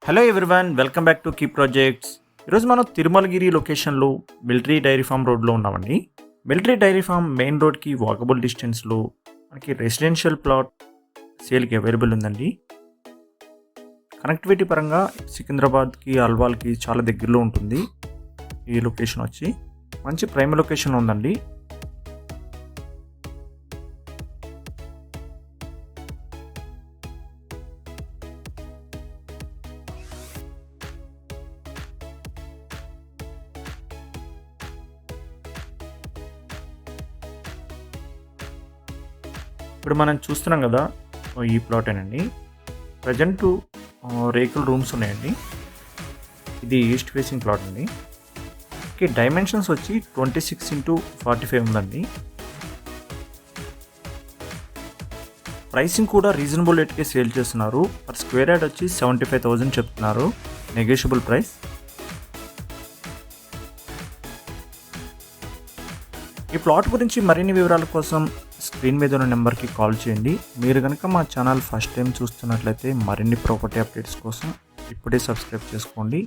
Hello everyone, welcome back to key projects. ఈరోజు మనం తిరుమలగిరి లొకేషన్లో మిలిటరీ డైరీ ఫామ్ రోడ్లో ఉన్నామండి. మిలిటరీ డైరీ ఫామ్ మెయిన్ రోడ్కి వాకబుల్ డిస్టెన్స్లో మనకి రెసిడెన్షియల్ ప్లాట్ సేల్కి అవైలబుల్ ఉందండి. కనెక్టివిటీ పరంగా సికింద్రాబాద్కి అల్వాల్కి చాలా దగ్గరలో ఉంటుంది. ఈ లొకేషన్ వచ్చి మంచి ప్రైమ్ లొకేషన్ ఉందండి. ఇప్పుడు మనం చూస్తున్నాం కదా, ఈ ప్లాటేనండి. ప్రజెంట్ రేకుల రూమ్స్ ఉన్నాయండి. ఇది ఈస్ట్ ఫేసింగ్ ప్లాట్ అండి. డైమెన్షన్స్ వచ్చి 26x45 ఉందండి. ప్రైసింగ్ కూడా రీజనబుల్ రేట్కే సేల్ చేస్తున్నారు. పర్ స్క్వేర్ యార్డ్ వచ్చి 75,000 చెప్తున్నారు. Negotiable price. ఈ ప్లాట్ గురించి మరిన్ని వివరాల కోసం స్క్రీన్ మీద ఉన్న నెంబర్కి కాల్ చేయండి. మీరు కనుక మా ఛానల్ ఫస్ట్ టైం చూస్తున్నట్లయితే మరిన్ని ప్రాపర్టీ అప్డేట్స్ కోసం ఇప్పుడే సబ్స్క్రైబ్ చేసుకోండి.